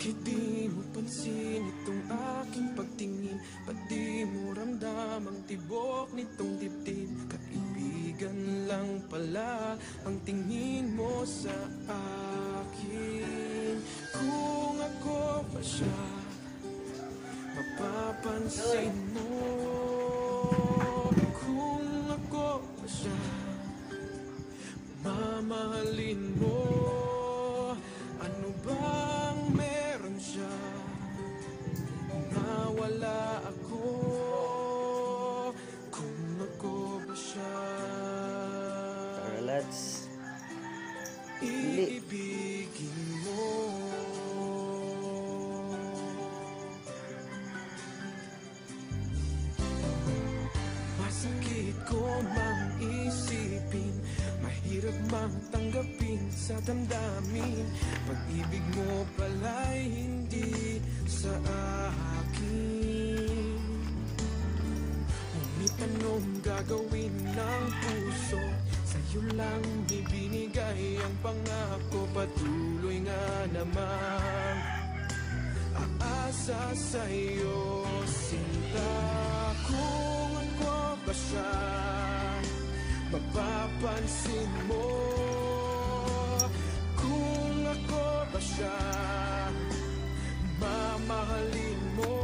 Bakit di mo pansin itong aking pagtingin? Ba't di mo ramdam ang tibok nitong dibdib? Kaibigan lang pala ang tingin mo sa akin. Kung ako pa siya, mapapansin mo. Kung ako pa siya, mamahalin mo. Ano bang meron siya na wala ako? Kung ako ba siya, let's iibigin mo. Masakit ko mang isipin, mahirap mang tanggapin sa damdamin. Pag-ibig mo pala'y hindi sa akin. Ngunit anong gagawin ng puso? Sa'yo lang ibinigay ang pangako. Patuloy nga naman aasa sa'yo, sinta. Kung ako ba siya, mapapansin mo. Kung ako ba siya, mamahalin mo.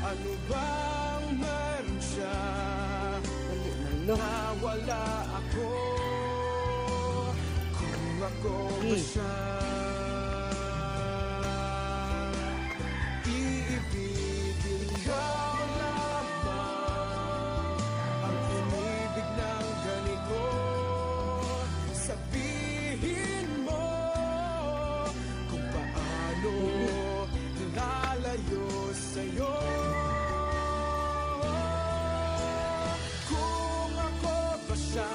Ano bang meron siya na wala ako? Kung ako ba siya, iibigin ka lamang. Ang inibig ng ganito, sabihin mo kung paano lalayo sa'yo. Kung ako ba siya,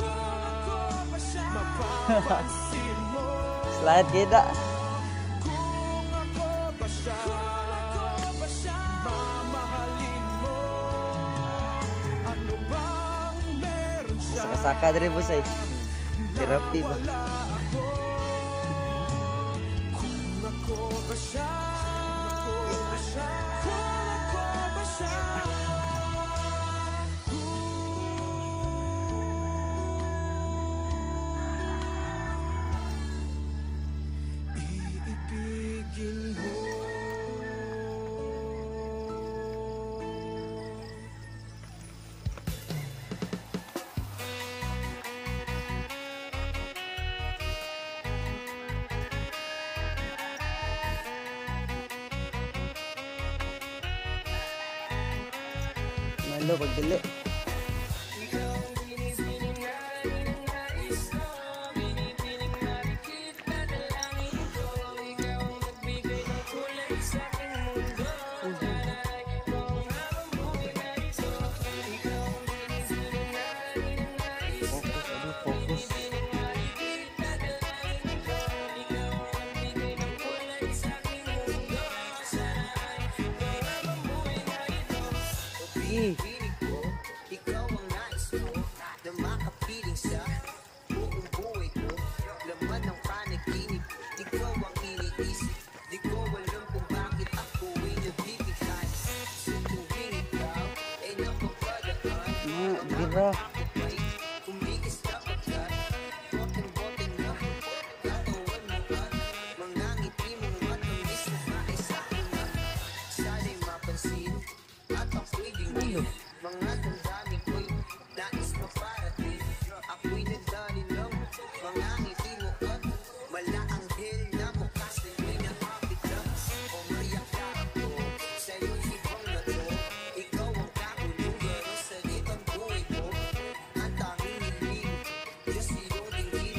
mapapansin mo. slide kita. Kung ako ba siya, mamahalin mo. Ano bang meron siya Saka dari bos ay. Terapi ba? kung ako ba siya, kung ako ba siya, iibigin mo. Malo pagdili. Fokus. Ikaw ang nais ko na makapiling sa buong buhay ko. Laman ng panaginip, ikaw ang iniisip. Di ko alam kung bakit ako ay nabibigay. Sa tuwing ikaw ay napapadaan, Gira. kumigis na pagkat boteng-boteng na katawan mo at mga ngiti mong matamis na maisakin na. Sana'y mapansin at ako'y dingin. Mga damdamin ko'y nais maparating. Ako'y nagdali ng mga ngiti mo at malaanghel na bukas na may nakapit na. Umayak na ako sa'yo'y ibang na to. Ikaw ang kakulugan sa litang buhay ko. Ang tanging hiling, Diyos iyong dinggin.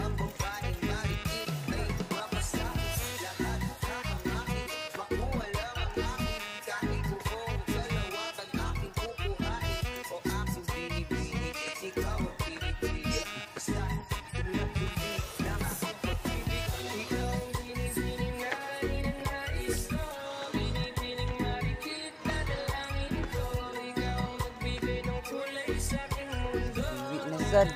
Ang babaeng maritim ay mapasakit. Lahat nakangakit, makuha lang ang akin. Kahit buong galawat ang aking kukuhain. O aking binibini, ikaw ang pinipili. Basta, pinapili na aking pag-ibig. Ikaw ang binibining na ninanais ko. Binibining marikit na dalangin ko. Ikaw ang magbibigay ng kulay sa aking mundo. Witnessan.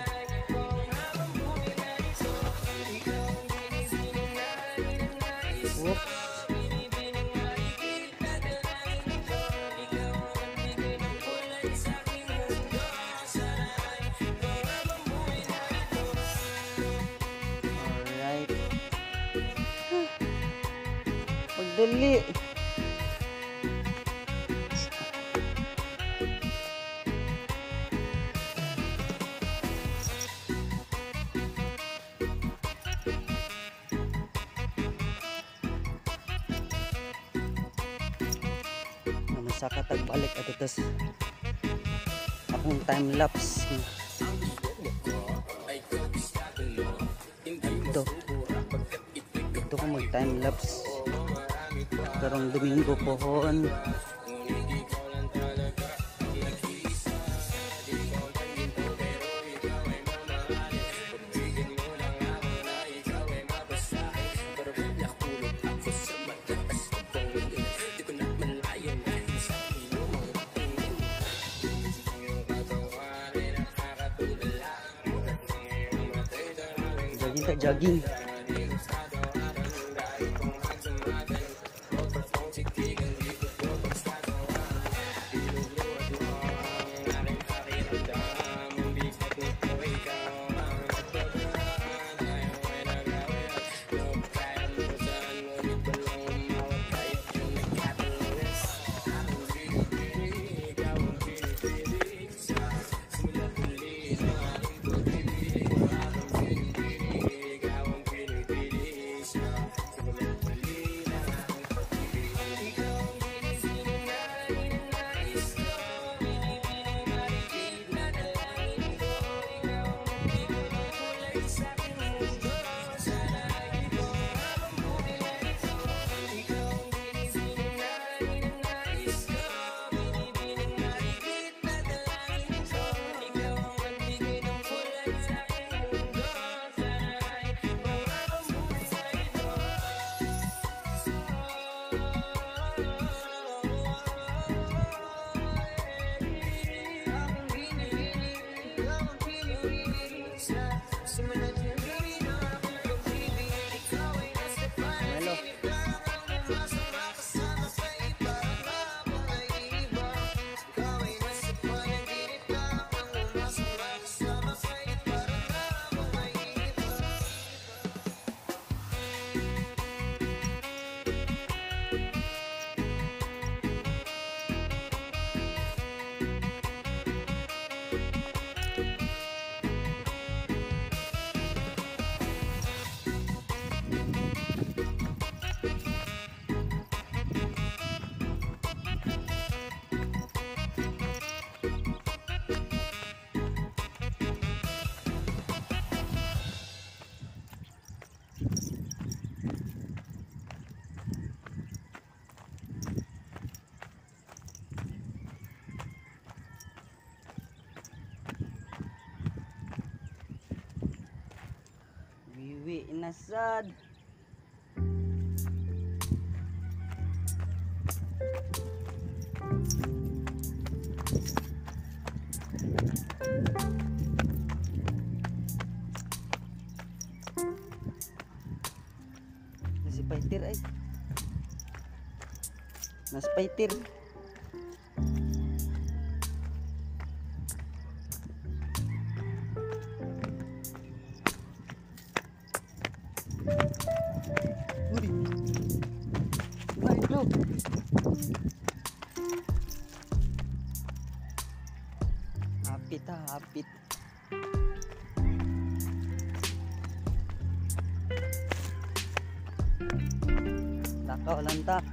Alright. Pagdali. Masaka tagbalik at itas akong time lapse. Ito ko mag time lapse karong Domingo pohon. Jogging. Wiwi inasad. Nasi paitir ay. Nasi paitir. Aduh. Hapit ha, hapit. Lakaw lantak.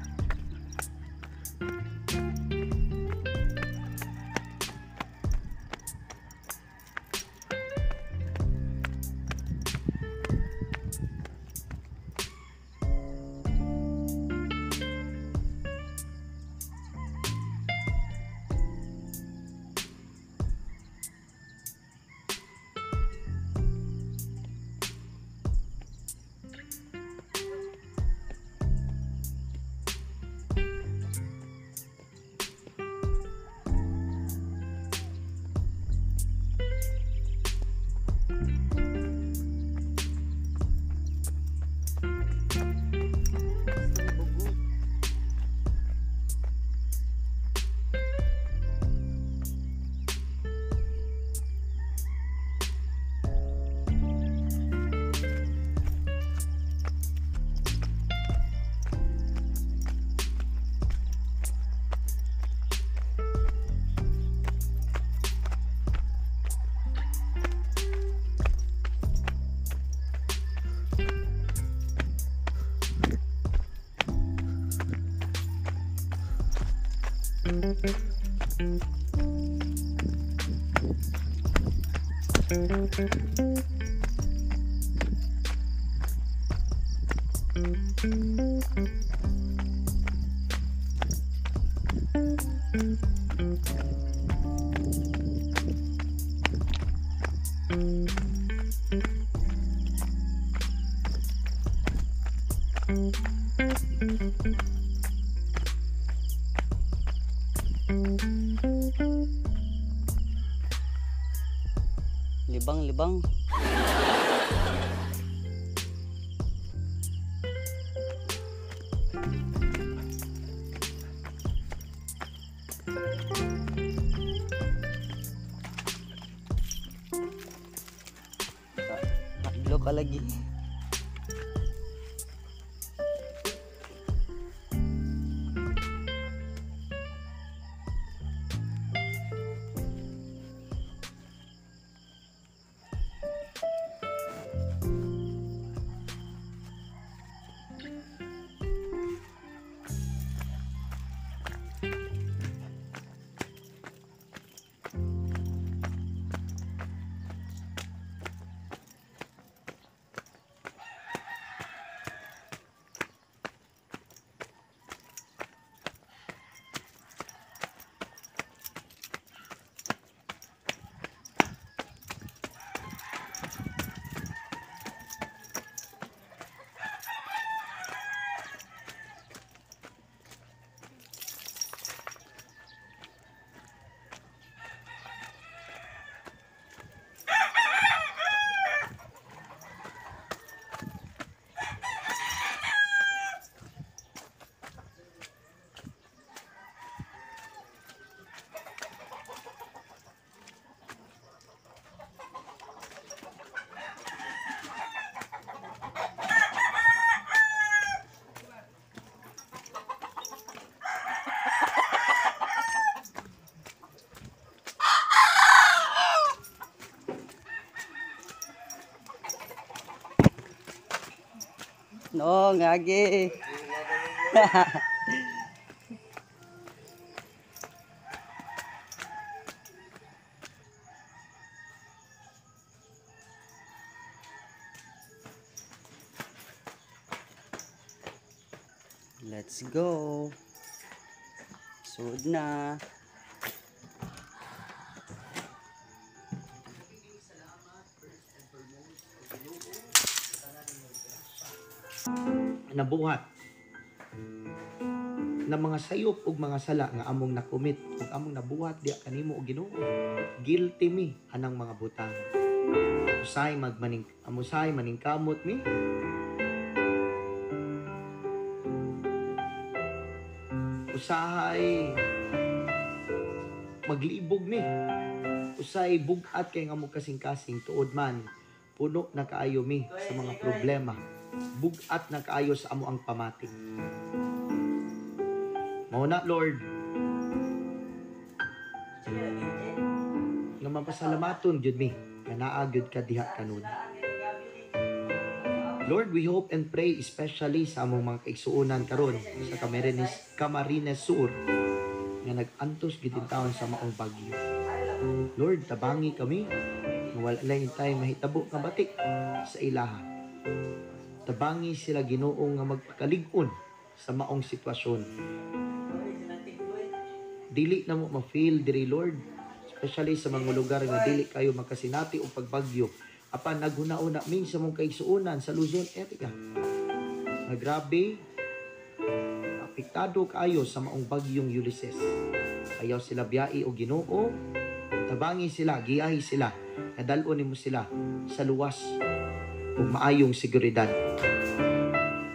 Libang. Hadlo ka lagi. No, ngagi. Let's go. Sud na. Nabuhat na mga sayop ug mga sala nga among nakumit ug among nabuhat diha kanimo og Ginoo. Guilty mi anang mga butang. Usay maningkamot mi. Usahay maglibog mi. Usay bugat kay nga mo kasing-kasing tuod man puno na kaayo mi sa mga problema. Bugat na kaayo sa amo ang pamati. Mao na Lord. Nga mapasalamaton jud mi nga naa gyud ka diha kanon. Lord, we hope and pray especially sa among mga kaigsuonan karon sa Camarines Sur nga nag-antos gid in taon sa maong bagyo. Lord, tabangi kami nga wala lang tayo mahitabo nga batik sa ilaha. Tabangi sila Ginoo nga magpakalig-on sa maong sitwasyon. Dili na mo ma-feel diri Lord, especially sa mga lugar nga dili kayo makasinati o pagbagyo. Apan naghuna-una min sa mong kaigsuonan sa Luzon area. Nga grabe, apektado kayo sa maong bagyong Ulysses. Ayaw sila biyai o Ginoo, tabangi sila, giyahi sila, nadalon nimo sila sa luwas ug maayong seguridad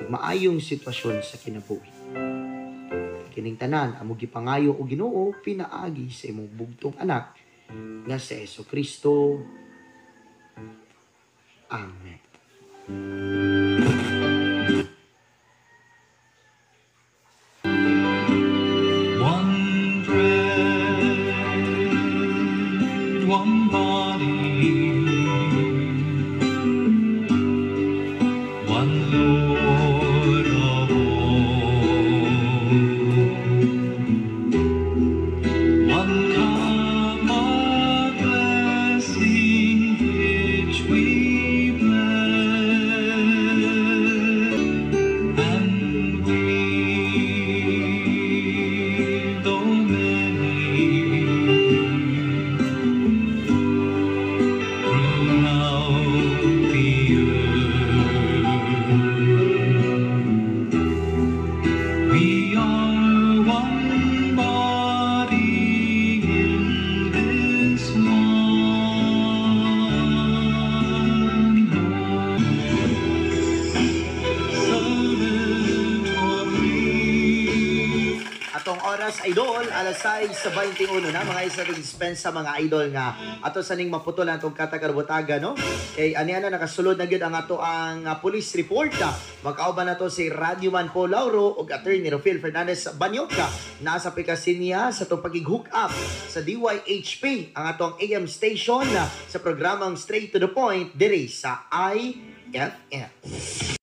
ug maayong sitwasyon sa kinabuhi. Kining tanan amo gipangayo og Ginoo pinaagi sa imong bugtong anak nga si Jesucristo. Amen. One bread, one body, one Lord of all. oras, idol, alas 6:21 na, mga isa ring dispensa, mga idol nga. Ato sa ning maputulan itong katakarbutaga, no? Kay aniana nakasulod na gyud ang ato ang police report. Magkauban na to si Radyoman Paul Lauro ug Attorney Rofil Fernandez Banyoka. Nasa aplikasyon niya sa itong pag-hook up sa DYHP, ang atong AM station sa programang Straight to the Point, diri sa IFM.